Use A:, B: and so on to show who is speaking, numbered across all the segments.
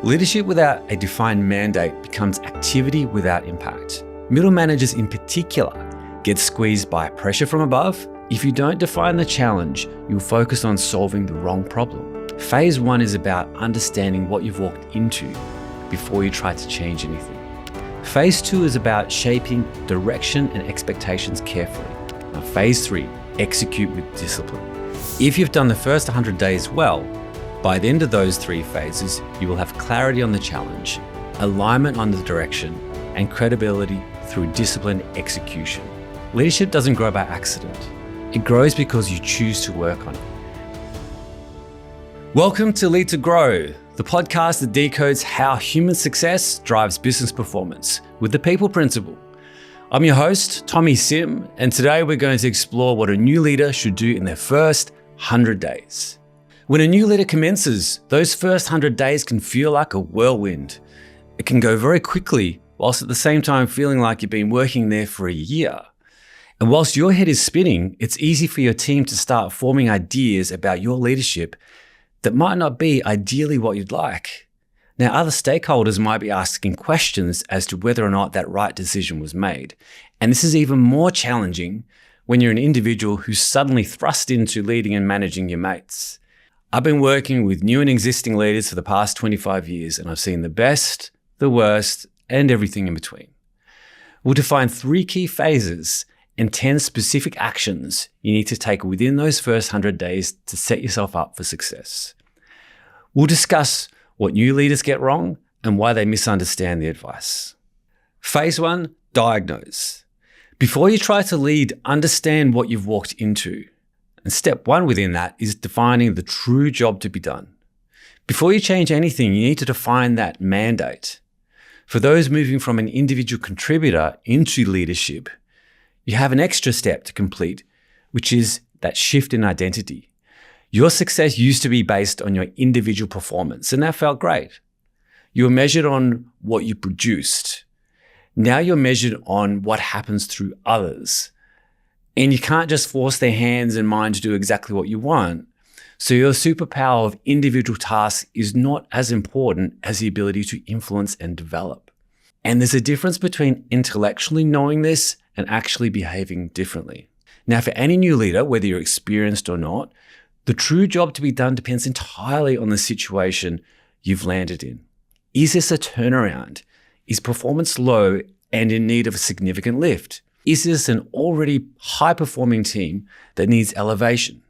A: Leadership without a defined mandate becomes activity without impact. Middle managers in particular get squeezed by pressure from above. If you don't define the challenge, you'll focus on solving the wrong problem. Phase 1 is about understanding what you've walked into before you try to change anything. Phase 2 is about shaping direction and expectations carefully. Now, phase 3, execute with discipline. If you've done the first 100 days well, by the end of those 3 phases, you will have clarity on the challenge, alignment on the direction, and credibility through disciplined execution. Leadership doesn't grow by accident. It grows because you choose to work on it. Welcome to Lead to Grow, the podcast that decodes how human success drives business performance with the people principle. I'm your host, Tommy Sim, and today we're going to explore what a new leader should do in their first 100 days. When a new leader commences, those first 100 days can feel like a whirlwind. It can go very quickly, whilst at the same time feeling like you've been working there for a year. And whilst your head is spinning, it's easy for your team to start forming ideas about your leadership that might not be ideally what you'd like. Now, other stakeholders might be asking questions as to whether or not that right decision was made. And this is even more challenging when you're an individual who's suddenly thrust into leading and managing your mates. I've been working with new and existing leaders for the past 25 years, and I've seen the best, the worst, and everything in between. We'll define 3 key phases and 10 specific actions you need to take within those first 100 days to set yourself up for success. We'll discuss what new leaders get wrong and why they misunderstand the advice. Phase 1, diagnose. Before you try to lead, understand what you've walked into. And step 1 within that is defining the true job to be done. Before you change anything, you need to define that mandate. For those moving from an individual contributor into leadership, you have an extra step to complete, which is that shift in identity. Your success used to be based on your individual performance, and that felt great. You were measured on what you produced. Now you're measured on what happens through others. And you can't just force their hands and mind to do exactly what you want. So your superpower of individual tasks is not as important as the ability to influence and develop. And there's a difference between intellectually knowing this and actually behaving differently. Now, for any new leader, whether you're experienced or not, the true job to be done depends entirely on the situation you've landed in. Is this a turnaround? Is performance low and in need of a significant lift? Is this an already high-performing team that needs elevation?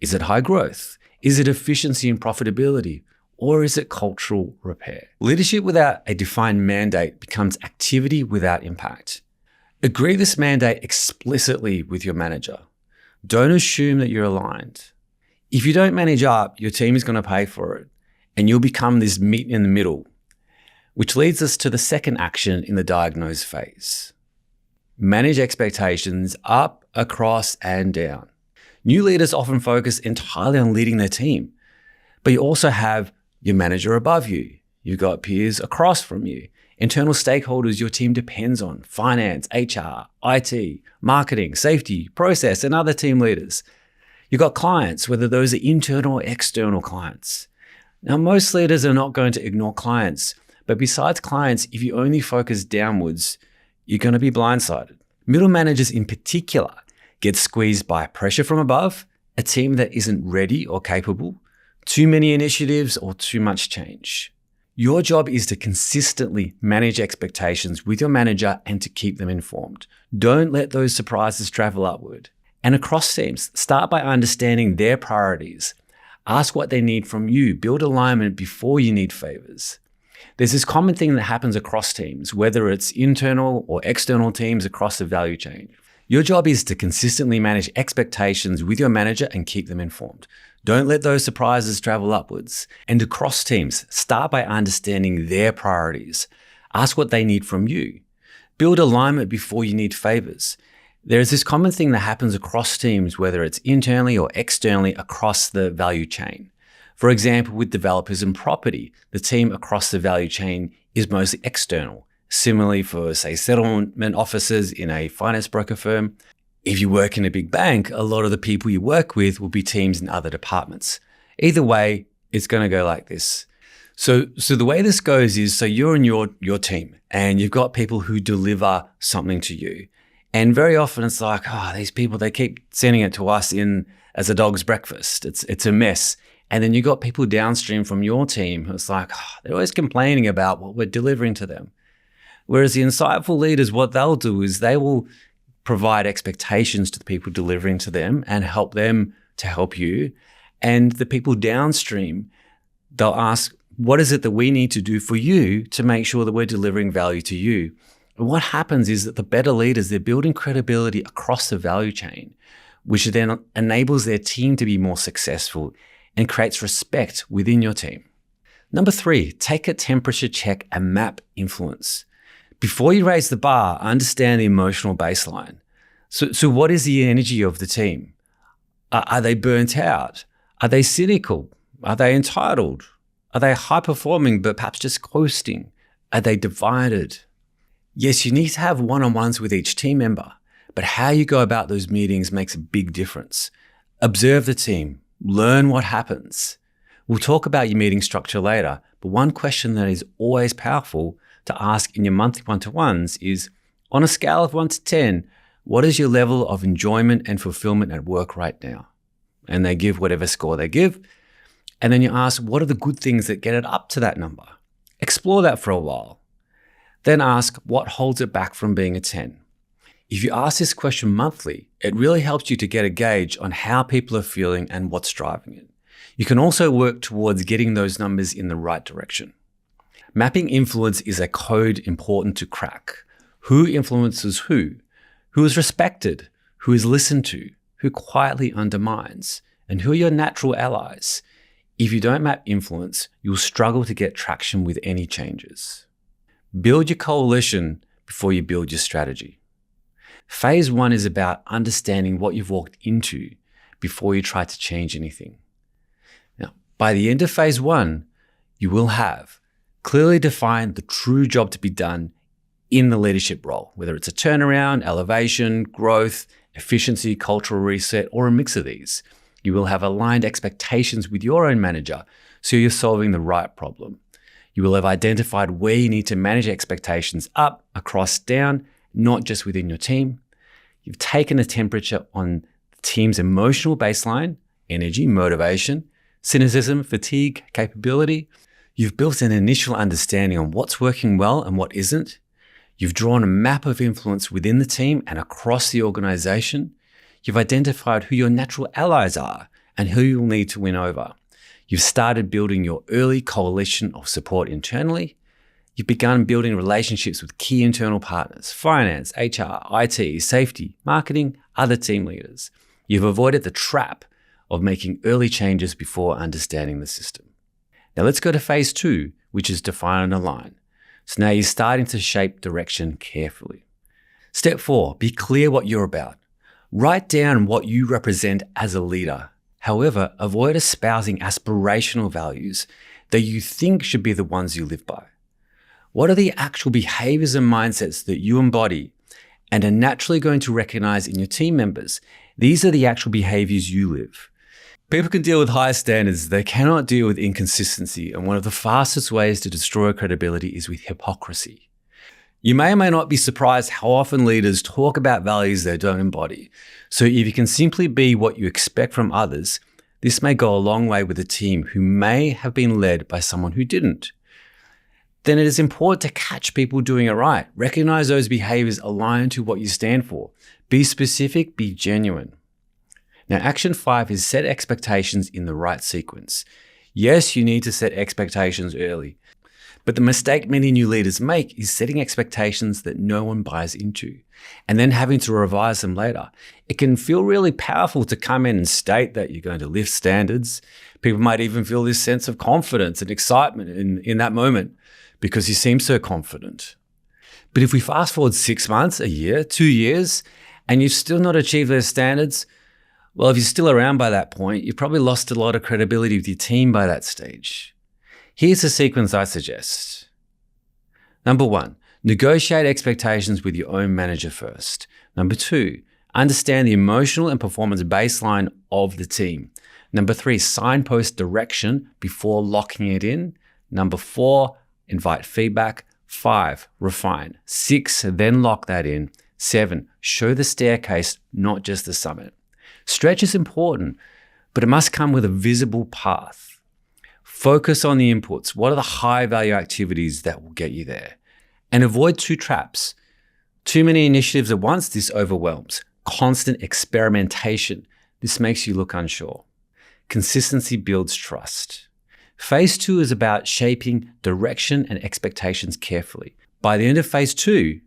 A: Is it high growth? Is it efficiency and profitability? Or is it cultural repair? Leadership without a defined mandate becomes activity without impact. Agree this mandate explicitly with your manager. Don't assume that you're aligned. If you don't manage up, your team is going to pay for it, and you'll become this meet in the middle, which leads us to the second action in the diagnose phase. Manage expectations up, across, and down. New leaders often focus entirely on leading their team, but you also have your manager above you. You've got peers across from you, internal stakeholders your team depends on, finance, HR, IT, marketing, safety, process, and other team leaders. You've got clients, whether those are internal or external clients. Now, most leaders are not going to ignore clients, but besides clients, if you only focus downwards, you're going to be blindsided. Middle managers in particular get squeezed by pressure from above, a team that isn't ready or capable, too many initiatives, or too much change. Your job is to consistently manage expectations with your manager and to keep them informed. Don't let those surprises travel upward. And across teams, start by understanding their priorities. Ask what they need from you. Build alignment before you need favors. There's this common thing that happens across teams, whether it's internal or external teams across the value chain. Your job is to consistently manage expectations with your manager and keep them informed. Don't let those surprises travel upwards. And across teams, start by understanding their priorities. Ask what they need from you. Build alignment before you need favors. There's this common thing that happens across teams, whether it's internally or externally across the value chain. For example, with developers and property, the team across the value chain is mostly external. Similarly for, say, settlement officers in a finance broker firm. If you work in a big bank, a lot of the people you work with will be teams in other departments. Either way, it's going to go like this. So the way this goes is, so you're in your team and you've got people who deliver something to you. And very often it's like, these people, they keep sending it to us in as a dog's breakfast. It's a mess. And then you got people downstream from your team who's like, they're always complaining about what we're delivering to them. Whereas the insightful leaders, what they'll do is they will provide expectations to the people delivering to them and help them to help you. And the people downstream, they'll ask, what is it that we need to do for you to make sure that we're delivering value to you? And what happens is that the better leaders, they're building credibility across the value chain, which then enables their team to be more successful and creates respect within your team. Number 3, take a temperature check and map influence. Before you raise the bar, understand the emotional baseline. So what is the energy of the team? Are they burnt out? Are they cynical? Are they entitled? Are they high-performing but perhaps just coasting? Are they divided? Yes, you need to have one-on-ones with each team member, but how you go about those meetings makes a big difference. Observe the team. Learn what happens. We'll talk about your meeting structure later, but one question that is always powerful to ask in your monthly one-to-ones is, on a scale of 1 to 10, what is your level of enjoyment and fulfillment at work right now? And they give whatever score they give. And then you ask, what are the good things that get it up to that number? Explore that for a while. Then ask, what holds it back from being a 10? If you ask this question monthly, it really helps you to get a gauge on how people are feeling and what's driving it. You can also work towards getting those numbers in the right direction. Mapping influence is a code important to crack. Who influences who? Who is respected? Who is listened to? Who quietly undermines? And who are your natural allies? If you don't map influence, you'll struggle to get traction with any changes. Build your coalition before you build your strategy. Phase 1 is about understanding what you've walked into before you try to change anything. Now, by the end of phase 1, you will have clearly defined the true job to be done in the leadership role, whether it's a turnaround, elevation, growth, efficiency, cultural reset, or a mix of these. You will have aligned expectations with your own manager, so you're solving the right problem. You will have identified where you need to manage expectations up, across, down, not just within your team. You've taken a temperature on the team's emotional baseline, energy, motivation, cynicism, fatigue, capability. You've built an initial understanding on what's working well and what isn't. You've drawn a map of influence within the team and across the organization. You've identified who your natural allies are and who you'll need to win over. You've started building your early coalition of support internally. You've begun building relationships with key internal partners, finance, HR, IT, safety, marketing, other team leaders. You've avoided the trap of making early changes before understanding the system. Now let's go to phase 2, which is define and align. So now you're starting to shape direction carefully. Step 4, be clear what you're about. Write down what you represent as a leader. However, avoid espousing aspirational values that you think should be the ones you live by. What are the actual behaviors and mindsets that you embody and are naturally going to recognize in your team members? These are the actual behaviors you live. People can deal with high standards. They cannot deal with inconsistency. And one of the fastest ways to destroy credibility is with hypocrisy. You may or may not be surprised how often leaders talk about values they don't embody. So if you can simply be what you expect from others, this may go a long way with a team who may have been led by someone who didn't. Then it is important to catch people doing it right. Recognize those behaviors aligned to what you stand for. Be specific, be genuine. Now, action 5 is set expectations in the right sequence. Yes, you need to set expectations early. But the mistake many new leaders make is setting expectations that no one buys into and then having to revise them later. It can feel really powerful to come in and state that you're going to lift standards. People might even feel this sense of confidence and excitement in that moment because you seem so confident. But if we fast forward 6 months, a year, 2 years, and you've still not achieved those standards, well, if you're still around by that point, you've probably lost a lot of credibility with your team by that stage. Here's the sequence I suggest. Number 1, negotiate expectations with your own manager first. Number 2, understand the emotional and performance baseline of the team. Number 3, signpost direction before locking it in. Number 4, invite feedback. 5, refine. 6, then lock that in. 7, show the staircase, not just the summit. Stretch is important, but it must come with a visible path. Focus on the inputs. What are the high value activities that will get you there? And avoid 2 traps. Too many initiatives at once, this overwhelms. Constant experimentation, this makes you look unsure. Consistency builds trust. Phase 2 is about shaping direction and expectations carefully. By the end of phase 2,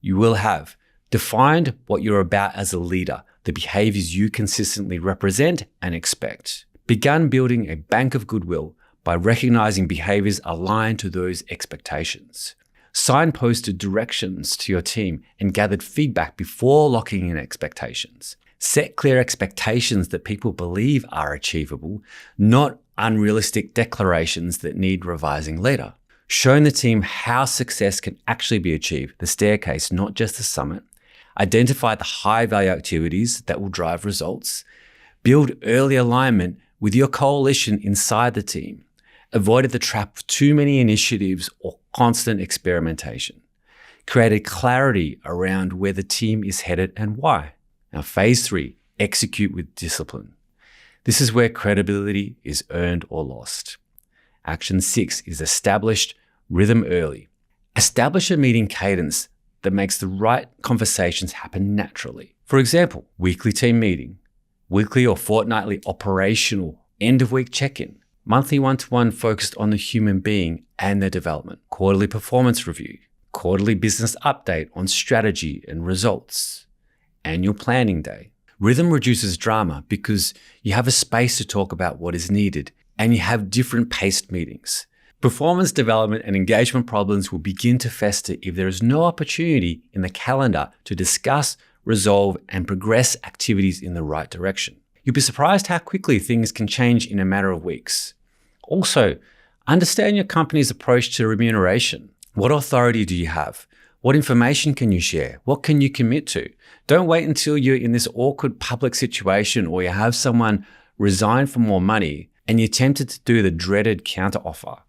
A: you will have defined what you're about as a leader, the behaviors you consistently represent and expect. Begun building a bank of goodwill by recognizing behaviors aligned to those expectations. Signposted directions to your team and gathered feedback before locking in expectations. Set clear expectations that people believe are achievable, not unrealistic declarations that need revising later. Showing the team how success can actually be achieved, the staircase, not just the summit. Identify the high value activities that will drive results. Build early alignment with your coalition inside the team. Avoided the trap of too many initiatives or constant experimentation. Created clarity around where the team is headed and why. Now, phase 3, execute with discipline. This is where credibility is earned or lost. Action 6 is established rhythm early. Establish a meeting cadence that makes the right conversations happen naturally. For example, weekly team meeting, weekly or fortnightly operational end-of-week check-in, monthly one-to-one focused on the human being and their development, quarterly performance review, quarterly business update on strategy and results, annual planning day. Rhythm reduces drama because you have a space to talk about what is needed and you have different paced meetings. Performance development and engagement problems will begin to fester if there is no opportunity in the calendar to discuss, resolve, and progress activities in the right direction. You'll be surprised how quickly things can change in a matter of weeks. Also, understand your company's approach to remuneration. What authority do you have? What information can you share? What can you commit to? Don't wait until you're in this awkward public situation or you have someone resign for more money and you're tempted to do the dreaded counteroffer.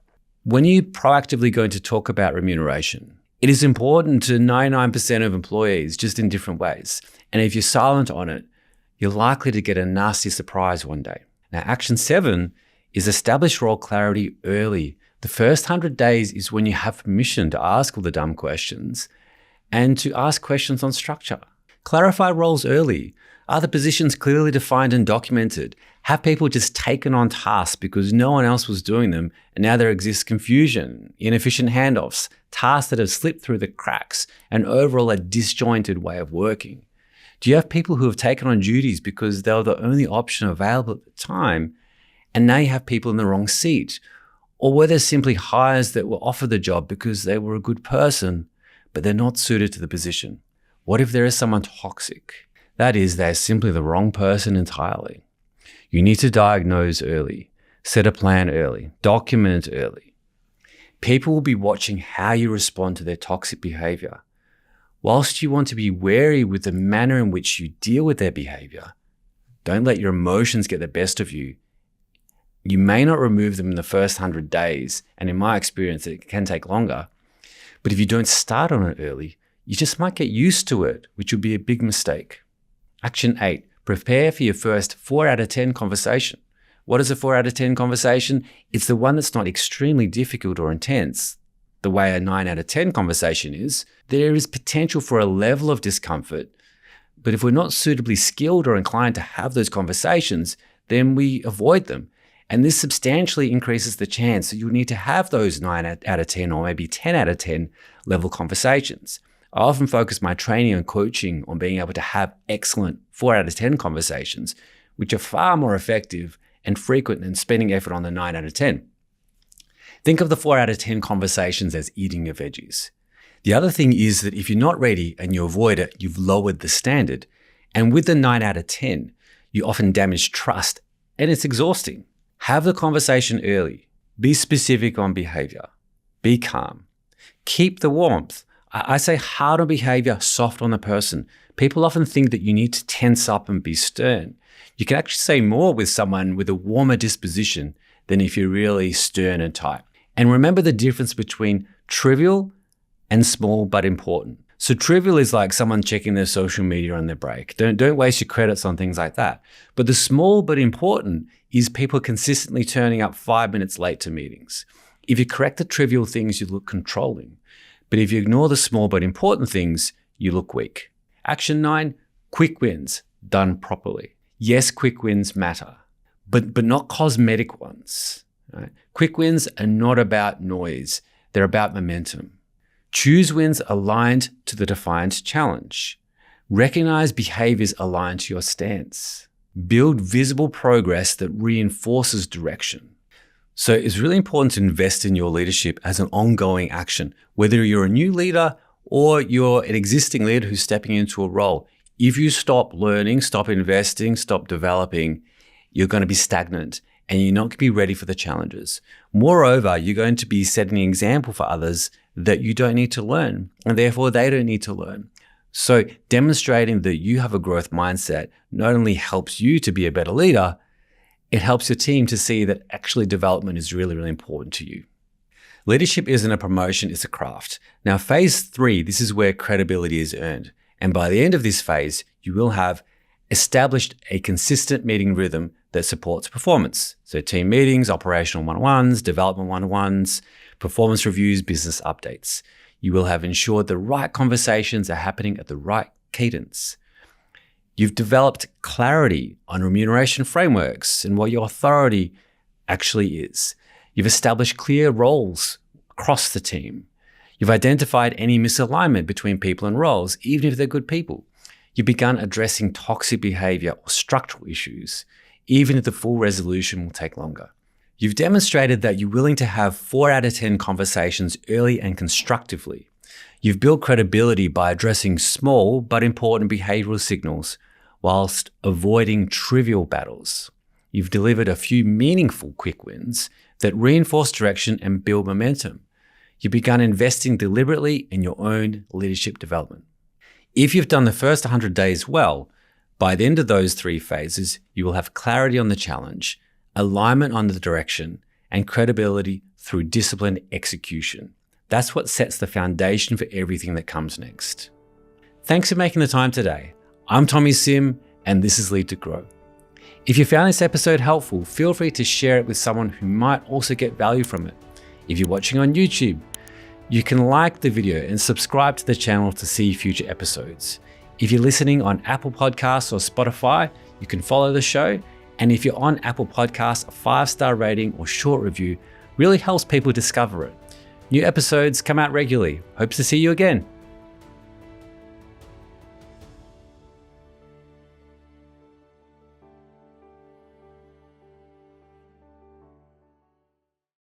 A: When you're proactively going to talk about remuneration, it is important to 99% of employees, just in different ways. And if you're silent on it, you're likely to get a nasty surprise one day. Now, action 7 is establish role clarity early. The first 100 days is when you have permission to ask all the dumb questions and to ask questions on structure. Clarify roles early. Are the positions clearly defined and documented? Have people just taken on tasks because no one else was doing them and now there exists confusion, inefficient handoffs, tasks that have slipped through the cracks, and overall a disjointed way of working? Do you have people who have taken on duties because they were the only option available at the time and now you have people in the wrong seat? Or were there simply hires that were offered the job because they were a good person, but they're not suited to the position? What if there is someone toxic? That is, they're simply the wrong person entirely. You need to diagnose early, set a plan early, document early. People will be watching how you respond to their toxic behavior. Whilst you want to be wary with the manner in which you deal with their behavior, don't let your emotions get the best of you. You may not remove them in the first 100 days, and in my experience, it can take longer. But if you don't start on it early, you just might get used to it, which would be a big mistake. Action 8, prepare for your first 4 out of 10 conversation. What is a 4 out of 10 conversation? It's the one that's not extremely difficult or intense, the way a 9 out of 10 conversation is. There is potential for a level of discomfort, but if we're not suitably skilled or inclined to have those conversations, then we avoid them. And this substantially increases the chance that you'll need to have those 9 out of 10 or maybe 10 out of 10 level conversations. I often focus my training and coaching on being able to have excellent 4 out of 10 conversations, which are far more effective and frequent than spending effort on the 9 out of 10. Think of the 4 out of 10 conversations as eating your veggies. The other thing is that if you're not ready and you avoid it, you've lowered the standard. And with the 9 out of 10, you often damage trust and it's exhausting. Have the conversation early. Be specific on behavior. Be calm. Keep the warmth. I say hard on behavior, soft on the person. People often think that you need to tense up and be stern. You can actually say more with someone with a warmer disposition than if you're really stern and tight. And remember the difference between trivial and small but important. So trivial is like someone checking their social media on their break. Don't waste your credits on things like that. But the small but important is people consistently turning up 5 minutes late to meetings. If you correct the trivial things, you look controlling. But if you ignore the small but important things, you look weak. Action 9, quick wins done properly. Yes, quick wins matter, but not cosmetic ones. Right? Quick wins are not about noise. They're about momentum. Choose wins aligned to the defined challenge. Recognize behaviors aligned to your stance. Build visible progress that reinforces direction. So it's really important to invest in your leadership as an ongoing action, whether you're a new leader or you're an existing leader who's stepping into a role. If you stop learning, stop investing, stop developing, you're going to be stagnant and you're not going to be ready for the challenges. Moreover, you're going to be setting an example for others that you don't need to learn, and therefore they don't need to learn. So demonstrating that you have a growth mindset not only helps you to be a better leader, it helps your team to see that actually development is really, really important to you. Leadership isn't a promotion, it's a craft. Now, phase 3, this is where credibility is earned. And by the end of this phase, you will have established a consistent meeting rhythm that supports performance. So team meetings, operational one-on-ones, development one-on-ones, performance reviews, business updates. You will have ensured the right conversations are happening at the right cadence. You've developed clarity on remuneration frameworks and what your authority actually is. You've established clear roles across the team. You've identified any misalignment between people and roles, even if they're good people. You've begun addressing toxic behavior or structural issues, even if the full resolution will take longer. You've demonstrated that you're willing to have 4 out of 10 conversations early and constructively. You've built credibility by addressing small but important behavioral signals whilst avoiding trivial battles. You've delivered a few meaningful quick wins that reinforce direction and build momentum. You've begun investing deliberately in your own leadership development. If you've done the first 100 days well, by the end of those 3 phases, you will have clarity on the challenge, alignment on the direction, and credibility through disciplined execution. That's what sets the foundation for everything that comes next. Thanks for making the time today. I'm Tommy Sim, and this is Lead to Grow. If you found this episode helpful, feel free to share it with someone who might also get value from it. If you're watching on YouTube, you can like the video and subscribe to the channel to see future episodes. If you're listening on Apple Podcasts or Spotify, you can follow the show. And if you're on Apple Podcasts, a 5-star rating or short review really helps people discover it. New episodes come out regularly. Hope to see you again.